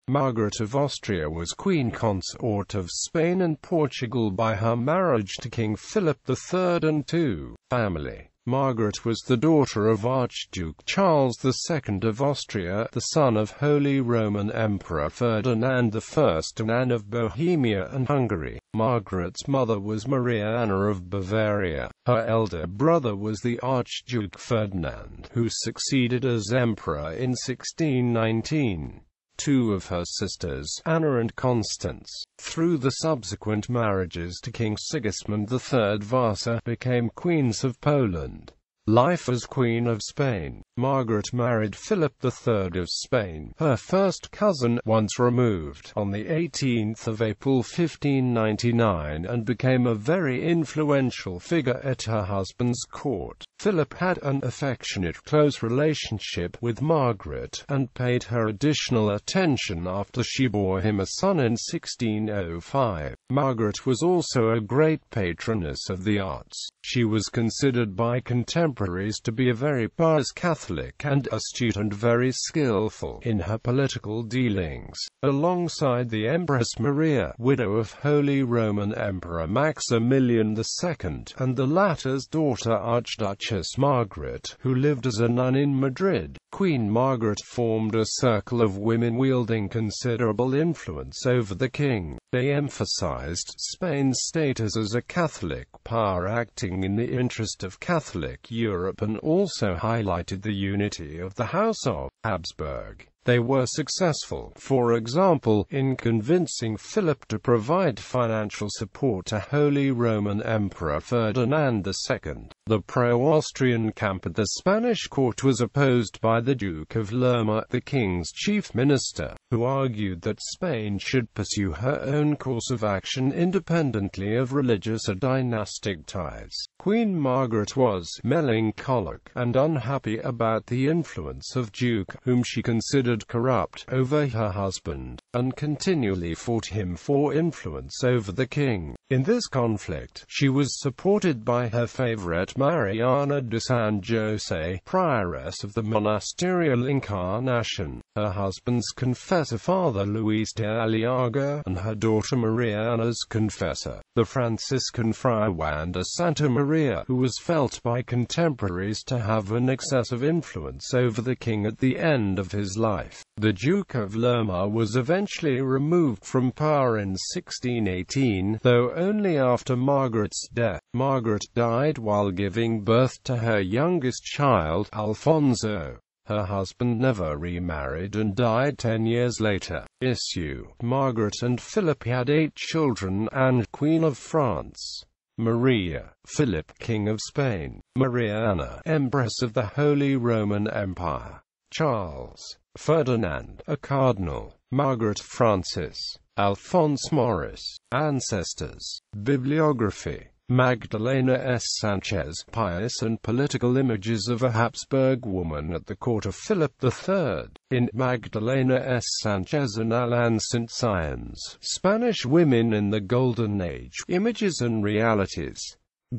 Margaret of Austria was Queen Consort of Spain and Portugal by her marriage to King Philip III and II family. Margaret was the daughter of Archduke Charles II of Austria, the son of Holy Roman Emperor Ferdinand I and Anne of Bohemia and Hungary. Margaret's mother was Maria Anna of Bavaria. Her elder brother was the Archduke Ferdinand, who succeeded as emperor in 1619. Two of her sisters, Anna and Constance, through the subsequent marriages to King Sigismund III Vasa, became queens of Poland. Life as Queen of Spain. Margaret married Philip III of Spain, her first cousin, once removed, on the 18th of April 1599, and became a very influential figure at her husband's court. Philip had an affectionate, close relationship with Margaret, and paid her additional attention after she bore him a son in 1605. Margaret was also a great patroness of the arts. She was considered by contemporaries to be a very pious Catholic and astute and very skillful in her political dealings. Alongside the Empress Maria, widow of Holy Roman Emperor Maximilian II, and the latter's daughter Archduchess Margaret, who lived as a nun in Madrid, Queen Margaret formed a circle of women wielding considerable influence over the king. They emphasized Spain's status as a Catholic power acting in the interest of Catholic Europe, and also highlighted the unity of the House of Habsburg. They were successful, for example, in convincing Philip to provide financial support to Holy Roman Emperor Ferdinand II. The pro-Austrian camp at the Spanish court was opposed by the Duke of Lerma, the king's chief minister, who argued that Spain should pursue her own course of action independently of religious or dynastic ties. Queen Margaret was melancholic and unhappy about the influence of Duke, whom she considered corrupt, over her husband, and continually fought him for influence over the king. In this conflict, she was supported by her favorite Mariana de San Jose, prioress of the Monasterial Incarnation, her husband's confessor Father Luis de Aliaga, and her daughter Mariana's confessor, the Franciscan Friar Juan de Santa Maria, who was felt by contemporaries to have an excessive influence over the king at the end of his life. The Duke of Lerma was eventually removed from power in 1618, though only after Margaret's death. Margaret died while giving birth to her youngest child, Alfonso. Her husband never remarried and died 10 years later. Issue: Margaret and Philip had 8 children: Anne, Queen of France; Maria; Philip, King of Spain; Maria Anna, Empress of the Holy Roman Empire; Charles; Ferdinand, a cardinal; Margaret Francis; Alphonse Maurice. Ancestors. Bibliography. Magdalena S. Sanchez, pious and political images of a Habsburg woman at the court of Philip III. In Magdalena S. Sanchez and Alan St. Cyans, Spanish Women in the Golden Age, Images and Realities.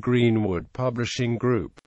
Greenwood Publishing Group.